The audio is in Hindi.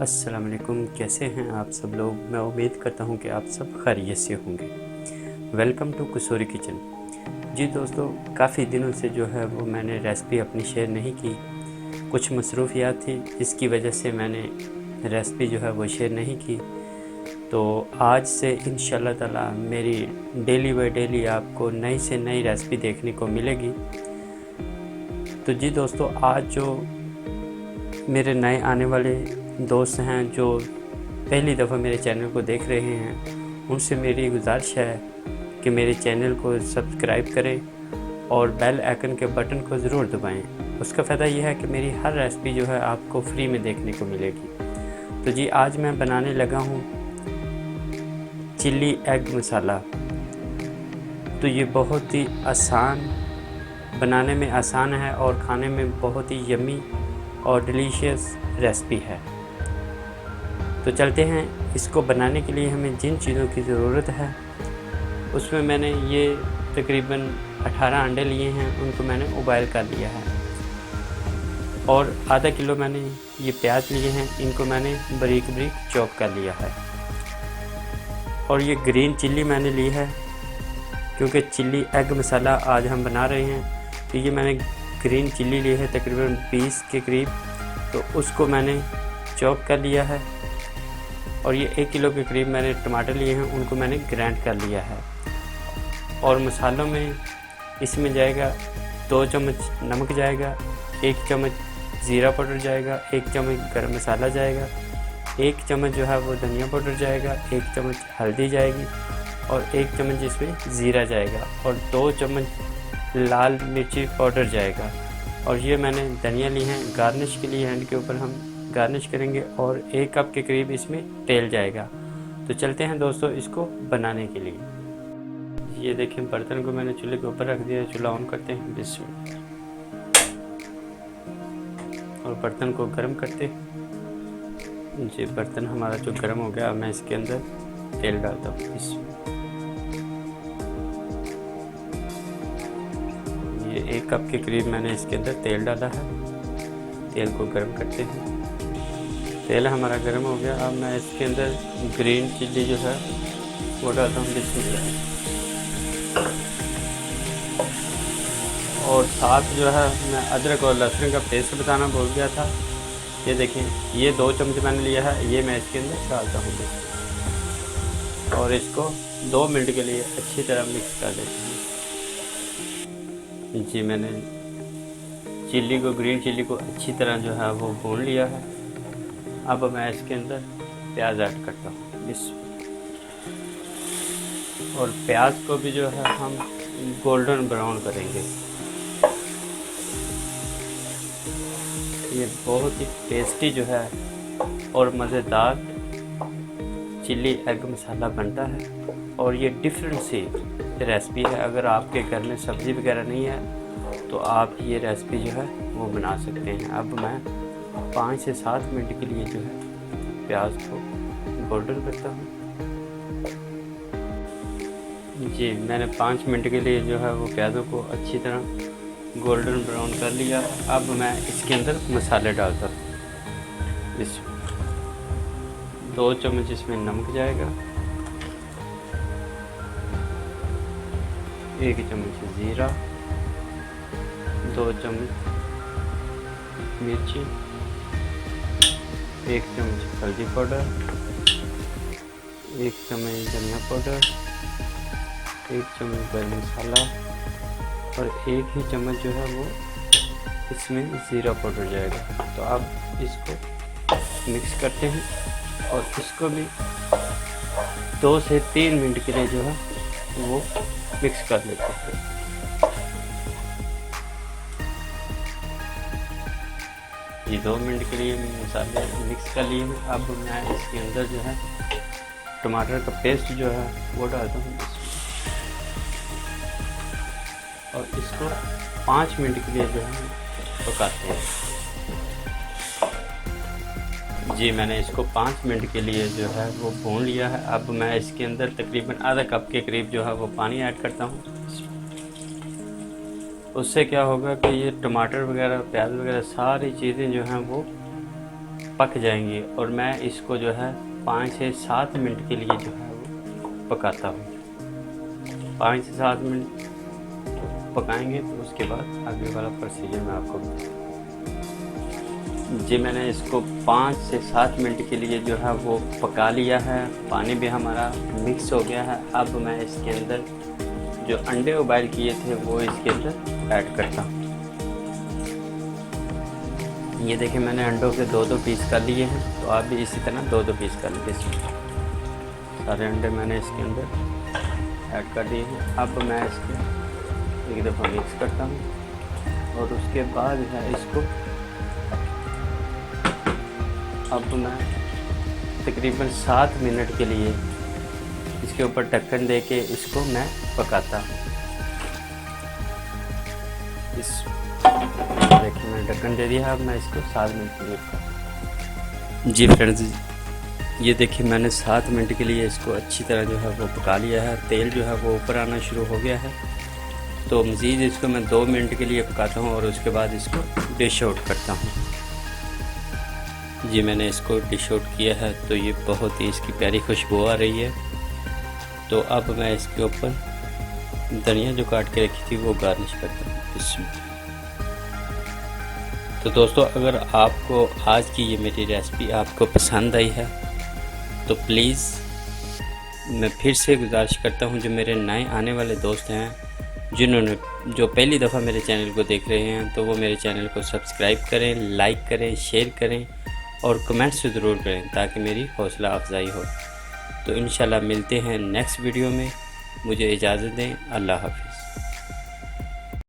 अस्सलाम वालेकुम। कैसे हैं आप सब लोग? मैं उम्मीद करता हूं कि आप सब खैरियत से होंगे। Welcome to Kusuri kitchen. जी दोस्तों, काफ़ी दिनों से जो है वो मैंने रेसिपी अपनी शेयर नहीं की। कुछ मसरूफियात थी जिसकी वजह से मैंने रेसिपी जो है वो शेयर नहीं की। तो आज से इंशाल्लाह ताला मेरी डेली बाय डेली आपको नई से नई रेसिपी देखने को मिलेगी। तो जी दोस्तों, आज जो मेरे नए आने वाले दोस्त हैं जो पहली दफ़ा मेरे चैनल को देख रहे हैं, उनसे मेरी गुजारिश है कि मेरे चैनल को सब्सक्राइब करें और बेल आइकन के बटन को ज़रूर दबाएं। उसका फ़ायदा यह है कि मेरी हर रेसिपी जो है आपको फ्री में देखने को मिलेगी। तो जी आज मैं बनाने लगा हूँ चिल्ली एग मसाला। तो ये बहुत ही आसान, बनाने में आसान है और खाने में बहुत ही यम्मी और डिलीशियस रेसिपी है। तो चलते हैं, इसको बनाने के लिए हमें जिन चीज़ों की ज़रूरत है उसमें मैंने ये तकरीबन 18 अंडे लिए हैं, उनको मैंने उबाइल कर लिया है। और आधा किलो मैंने ये प्याज लिए हैं, इनको मैंने बारीक बारीक चॉप कर लिया है। और ये ग्रीन चिल्ली मैंने ली है क्योंकि चिल्ली एग मसाला आज हम बना रहे हैं। तो ये मैंने ग्रीन चिल्ली ली है तकरीबन 20 के करीब, तो उसको मैंने चॉप कर लिया है। और ये 1 किलो के करीब मैंने टमाटर लिए हैं, उनको मैंने ग्राइंड कर लिया है। और मसालों में इसमें जाएगा 2 चम्मच नमक जाएगा, 1 चम्मच ज़ीरा पाउडर जाएगा, 1 चम्मच गरम मसाला जाएगा, 1 चम्मच जो है वो धनिया पाउडर जाएगा, 1 चम्मच हल्दी जाएगी और 1 चम्मच इसमें ज़ीरा जाएगा और 2 चम्मच लाल मिर्ची पाउडर जाएगा। और ये मैंने धनिया ली हैं गार्निश के लिए, हैंड के ऊपर हम गार्निश करेंगे। और 1 कप के करीब इसमें तेल जाएगा। तो चलते हैं दोस्तों इसको बनाने के लिए। ये देखें, बर्तन को मैंने चूल्हे के ऊपर रख दिया है। चूल्हा ऑन करते हैं, बिस्मिल्लाह। और बर्तन को गर्म करते हैं। जी बर्तन हमारा जो गर्म हो गया, अब मैं इसके अंदर तेल डालता हूँ। ये 1 कप के करीब मैंने इसके अंदर तेल डाला है। तेल को गर्म करते हैं। तेल हमारा गर्म हो गया, अब मैं इसके अंदर ग्रीन चिल्ली जो है वो डालता हूँ। बिस्मिल्लाह। और साथ जो है मैं अदरक और लहसुन का पेस्ट बताना भूल गया था। ये देखें, ये 2 चम्मच मैंने लिया है, ये मैं इसके अंदर डालता हूँ और इसको 2 मिनट के लिए अच्छी तरह मिक्स कर देते हैं। जी मैंने चिल्ली को, ग्रीन चिल्ली को अच्छी तरह जो है वो भून लिया है। अब मैं इसके अंदर प्याज ऐड करता हूँ। और प्याज को भी जो है हम गोल्डन ब्राउन करेंगे। ये बहुत ही टेस्टी जो है और मज़ेदार चिल्ली एग मसाला बनता है। और ये डिफरेंट सी रेसिपी है। अगर आपके घर में सब्ज़ी वगैरह नहीं है तो आप ये रेसिपी जो है वो बना सकते हैं। अब मैं 5 से 7 मिनट के लिए जो है प्याज को गोल्डन करता हूँ। जी मैंने 5 मिनट के लिए जो है वो प्याज़ों को अच्छी तरह गोल्डन ब्राउन कर लिया। अब मैं इसके अंदर मसाले डालता हूँ। इस 2 चम्मच इसमें नमक जाएगा, 1 चम्मच ज़ीरा, 2 चम्मच मिर्ची, 1 चम्मच हल्दी पाउडर, 1 चम्मच धनिया पाउडर, 1 चम्मच गरम मसाला और 1 ही चम्मच जो है वो इसमें ज़ीरा पाउडर जाएगा। तो अब इसको मिक्स करते हैं और इसको भी 2 से 3 मिनट के लिए जो है वो मिक्स कर लेते हैं। ये 2 मिनट के लिए मसाले मिक्स कर लिए हैं। अब मैं इसके अंदर जो है टमाटर का पेस्ट जो है वो डालता हूँ और इसको 5 मिनट के लिए जो है पकाते हैं। जी मैंने इसको 5 मिनट के लिए जो है वो भून लिया है। अब मैं इसके अंदर तकरीबन आधा कप के करीब जो है वो पानी ऐड करता हूँ। उससे क्या होगा कि ये टमाटर वगैरह, प्याज वगैरह सारी चीज़ें जो हैं वो पक जाएंगे और मैं इसको जो है 5 से 7 मिनट के लिए जो है वो पकाता हूँ। 5 से 7 मिनट पकाएंगे तो उसके बाद आगे वाला प्रोसीजर मैं आपको बताऊँ। जी मैंने इसको 5 से 7 मिनट के लिए जो है वो पका लिया है। पानी भी हमारा मिक्स हो गया है। अब मैं इसके अंदर जो अंडे उबाइल किए थे वो इसके अंदर ऐड करता हूँ। ये देखिए मैंने अंडों के 2-2 पीस कर लिए हैं, तो आप भी इसी तरह 2-2 पीस कर लीजिए। इसमें सारे अंडे मैंने इसके अंदर ऐड कर दिए हैं। अब मैं इसको एक दफ़ा मिक्स करता हूँ और उसके बाद है इसको अब मैं तकरीबन 7 मिनट के लिए इसके ऊपर ढक्कन दे के इसको मैं पकाता हूँ। इस देखिए मैंने ढक्कन दे दिया है। अब मैं इसको 7 मिनट के लिए पकाता। जी फ्रेंड्स, ये देखिए मैंने 7 मिनट के लिए इसको अच्छी तरह जो है वो पका लिया है। तेल जो है वो ऊपर आना शुरू हो गया है। तो मज़ीद इसको मैं 2 मिनट के लिए पकाता हूँ और उसके बाद इसको डिश आउट करता हूँ। जी मैंने इसको डिश आउट किया है, तो ये बहुत ही इसकी प्यारी खुशबू आ रही है। तो अब मैं इसके ऊपर धनिया जो काट के रखी थी वो गार्निश करता हूँ इसमें। तो दोस्तों, अगर आपको आज की ये मेरी रेसिपी आपको पसंद आई है तो प्लीज़ मैं फिर से गुजारिश करता हूँ, जो मेरे नए आने वाले दोस्त हैं जिन्होंने जो पहली दफ़ा मेरे चैनल को देख रहे हैं, तो वो मेरे चैनल को सब्सक्राइब करें, लाइक करें, शेयर करें और कमेंट्स ज़रूर करें ताकि मेरी हौसला अफजाई हो। तो इंशाल्लाह मिलते हैं नेक्स्ट वीडियो में। मुझे इजाज़त दें। अल्लाह हाफ़िज़।